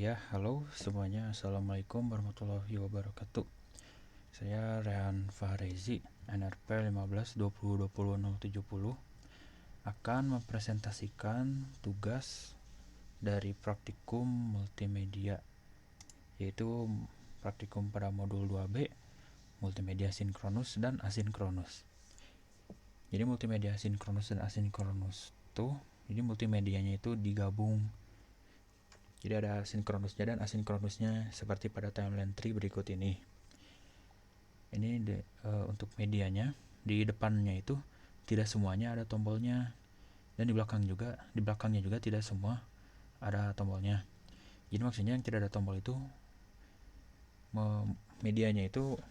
Ya, halo semuanya. Assalamualaikum warahmatullahi wabarakatuh. Saya Rehan Fahrezi, NRP 15202070, akan mempresentasikan tugas dari praktikum multimedia, yaitu praktikum pada modul 2B, multimedia sinkronus dan asinkronus. Jadi multimedia sinkronus dan asinkronus jadi multimedianya itu digabung. Jadi ada sinkronusnya dan asinkronusnya seperti pada timeline tree berikut ini. Ini untuk medianya, di depannya itu tidak semuanya ada tombolnya, dan di belakangnya juga tidak semua ada tombolnya. Jadi maksudnya yang tidak ada tombol itu medianya itu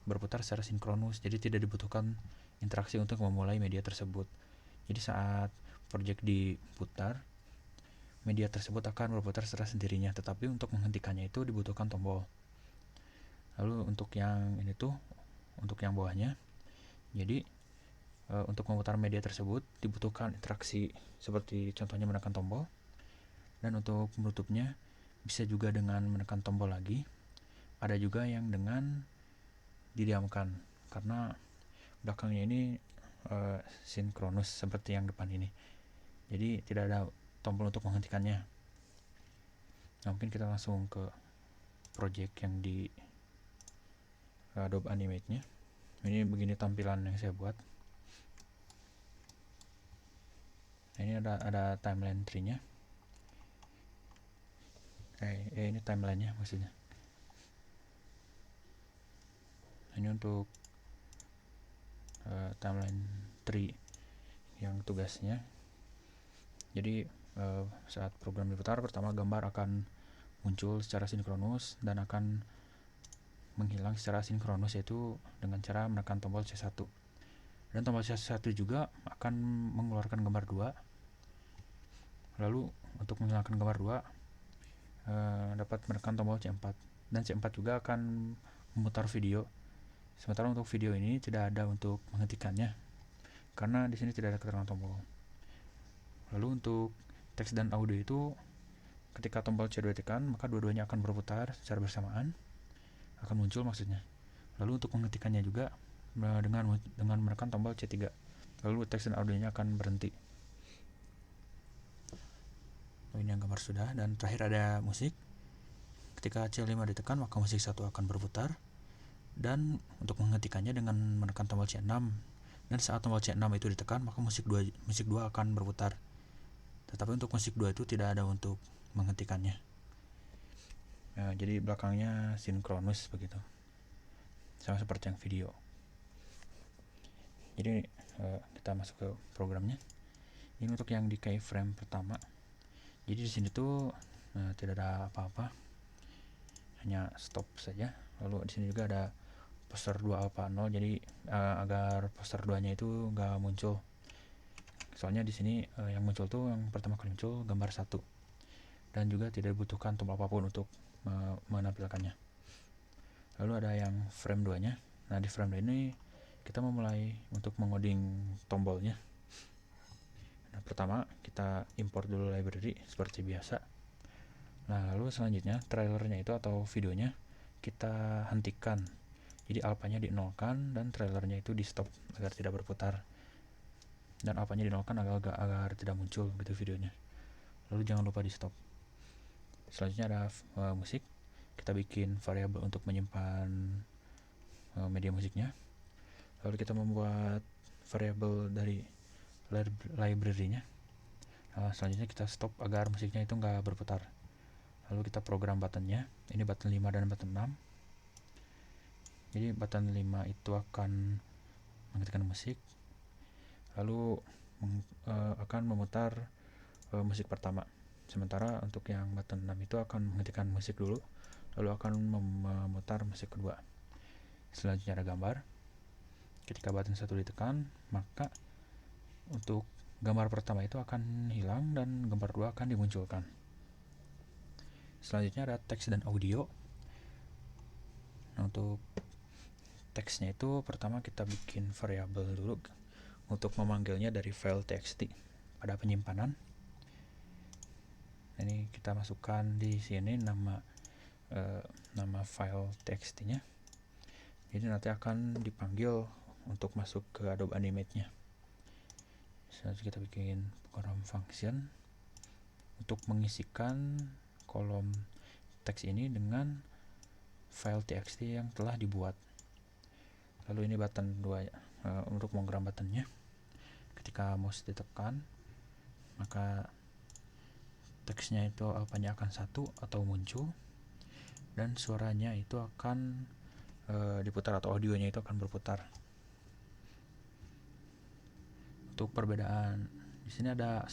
berputar secara sinkronus, jadi tidak dibutuhkan interaksi untuk memulai media tersebut. Jadi saat project diputar, media tersebut akan berputar secara sendirinya, tetapi untuk menghentikannya itu dibutuhkan tombol. Lalu untuk yang ini untuk yang bawahnya, jadi untuk memutar media tersebut dibutuhkan interaksi seperti contohnya menekan tombol, dan untuk menutupnya bisa juga dengan menekan tombol lagi. Ada juga yang dengan didiamkan, karena belakangnya ini sinkronus seperti yang depan ini, jadi tidak ada tombol untuk menghentikannya. Nah, mungkin kita langsung ke project yang di Adobe Animate-nya. Ini begini tampilan yang saya buat. Nah, ini ada timeline tree-nya. Ini timeline-nya maksudnya. Ini untuk timeline tree yang tugasnya. Jadi saat program diputar, pertama gambar akan muncul secara sinkronus dan akan menghilang secara sinkronus, yaitu dengan cara menekan tombol C1. Dan tombol C1 juga akan mengeluarkan gambar 2. Lalu untuk menghilangkan gambar 2 dapat menekan tombol C4, dan C4 juga akan memutar video. Sementara untuk video ini tidak ada untuk menghentikannya, karena di sini tidak ada keterangan tombol. Lalu untuk teks dan audio itu, ketika tombol C2 ditekan, maka dua-duanya akan berputar secara bersamaan, akan muncul maksudnya. Lalu untuk menghentikannya juga dengan menekan tombol C3. Lalu teks dan audionya akan berhenti. Ini yang gambar sudah, dan terakhir ada musik. Ketika C5 ditekan, maka musik 1 akan berputar, dan untuk menghentikannya dengan menekan tombol C6. Dan saat tombol C6 itu ditekan, maka musik 2 akan berputar. Tetapi untuk musik 2 itu tidak ada untuk menghentikannya. Jadi belakangnya sinkronus begitu, sama seperti yang video. Jadi kita masuk ke programnya. Ini untuk yang di keyframe pertama. Jadi di sini tidak ada apa-apa, hanya stop saja. Lalu di sini juga ada poster 2 alpha 0, jadi agar poster 2-nya itu nggak muncul. Soalnya di sini yang muncul yang pertama kali muncul gambar 1, dan juga tidak dibutuhkan tombol apapun untuk menampilkannya. Lalu ada yang frame 2-nya. Nah, di frame 2 ini kita memulai untuk mengoding tombolnya. Nah, pertama kita import dulu library seperti biasa. Nah, lalu selanjutnya trailernya itu atau videonya kita hentikan. Jadi alpha-nya dinolkan dan trailernya itu di stop agar tidak berputar. Dan alpha-nya dinolkan agar tidak muncul gitu videonya. Lalu jangan lupa di stop. Selanjutnya ada musik. Kita bikin variabel untuk menyimpan media musiknya. Lalu kita membuat variabel dari library-nya. Selanjutnya kita stop agar musiknya itu nggak berputar. Lalu kita program buttonnya. Ini button 5 dan button 6. Jadi button 5 itu akan menghentikan musik, lalu akan memutar musik pertama. Sementara untuk yang button 6 itu akan menghentikan musik dulu, lalu akan memutar musik kedua. Selanjutnya ada gambar. Ketika button 1 ditekan, maka untuk gambar pertama itu akan hilang dan gambar 2 akan dimunculkan. Selanjutnya ada teks dan audio. Nah, untuk teksnya itu pertama kita bikin variabel dulu untuk memanggilnya dari file txt pada penyimpanan. Ini kita masukkan di sini nama file txt-nya. Jadi nanti akan dipanggil untuk masuk ke Adobe Animate-nya. Selanjutnya kita bikin program function untuk mengisikan kolom teks ini dengan file txt yang telah dibuat. Lalu ini button 2 untuk program buttonnya. Ketika mouse ditekan, maka teksnya itu alpanya akan 1 atau muncul, dan suaranya itu akan diputar atau audionya itu akan berputar. Untuk perbedaan di sini ada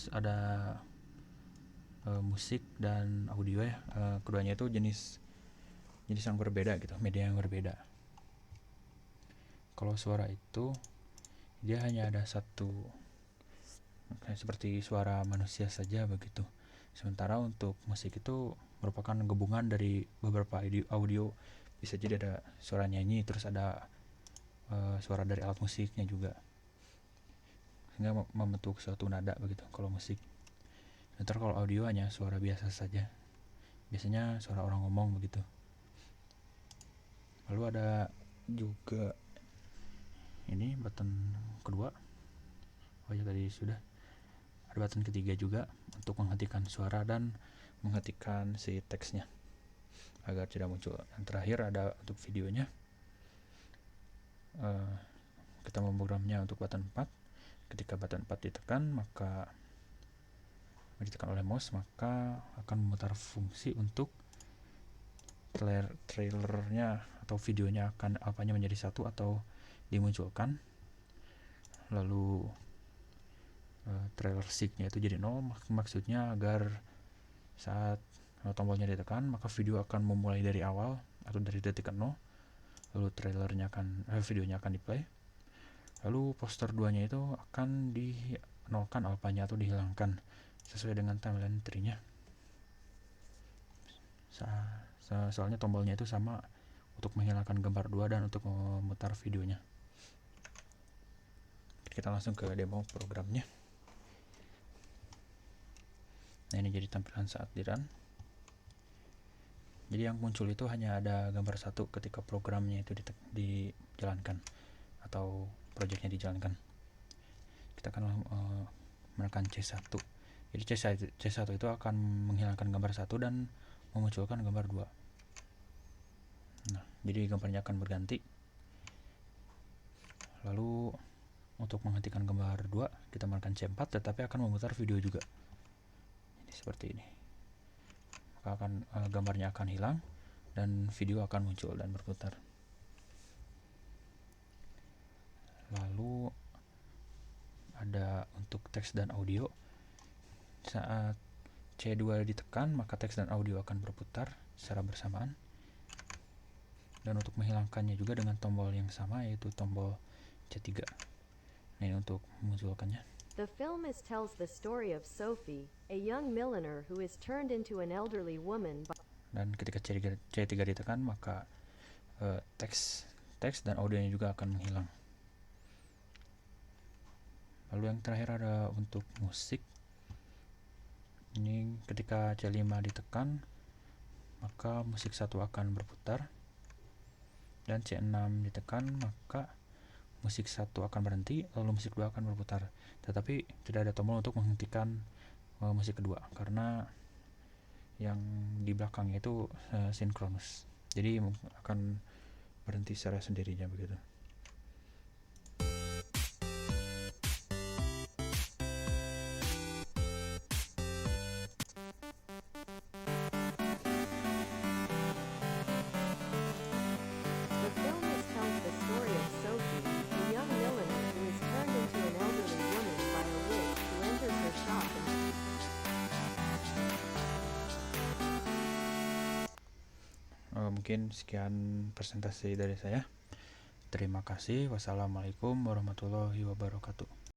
musik dan audio ya. Keduanya itu jenis yang berbeda gitu, media yang berbeda. Kalau suara itu dia hanya ada satu, kayak seperti suara manusia saja begitu. Sementara untuk musik itu merupakan gabungan dari beberapa audio. Bisa jadi ada suara nyanyi, terus ada suara dari alat musiknya juga, sehingga membentuk suatu nada begitu kalau musik. Sementara kalau audio hanya suara biasa saja, biasanya suara orang ngomong begitu. Lalu ada juga ini button kedua. Oh ya, tadi sudah. Ada button ketiga juga untuk menghentikan suara dan menghentikan si teksnya agar tidak muncul. Yang terakhir ada untuk videonya. Kita memprogramnya untuk button 4. Ketika button 4 ditekan oleh mouse, maka akan memutar fungsi untuk trailernya atau videonya akan alpanya menjadi 1 atau dimunculkan. Lalu trailer seek-nya itu jadi 0, maksudnya agar saat tombolnya ditekan maka video akan memulai dari awal atau dari detik 0. Lalu videonya akan di-play. Lalu poster 2 nya itu akan di-nolkan alpanya atau dihilangkan sesuai dengan timeline tree-nya. Soalnya tombolnya itu sama untuk menghilangkan gambar 2 dan untuk memutar videonya. Kita langsung ke demo programnya. Nah, ini jadi tampilan saat di run. Jadi yang muncul itu hanya ada gambar 1 ketika programnya itu dijalankan atau projectnya dijalankan. Kita akan menekan C1. Jadi C1 itu akan menghilangkan gambar 1 dan memunculkan gambar 2. Nah, jadi gambarnya akan berganti. Lalu untuk menghentikan gambar 2 kita menekan C4, tetapi akan memutar video juga. Jadi seperti ini. Maka gambarnya akan hilang dan video akan muncul dan berputar. Lalu ada untuk teks dan audio. Saat C2 ditekan, maka teks dan audio akan berputar secara bersamaan. Dan untuk menghilangkannya juga dengan tombol yang sama, yaitu tombol C3. Nah, ini untuk memunculkannya. The film tells the story of Sophie, a young milliner who is turned into an elderly woman. Dan ketika C3 ditekan, maka teks dan audionya juga akan menghilang. Lalu yang terakhir ada untuk musik. Ini ketika C5 ditekan, maka musik 1 akan berputar, dan C6 ditekan, maka musik 1 akan berhenti, lalu musik 2 akan berputar. Tetapi tidak ada tombol untuk menghentikan musik kedua, karena yang di belakangnya itu sinkronus. Jadi akan berhenti secara sendirinya begitu. Mungkin sekian presentasi dari saya. Terima kasih. Wassalamualaikum warahmatullahi wabarakatuh.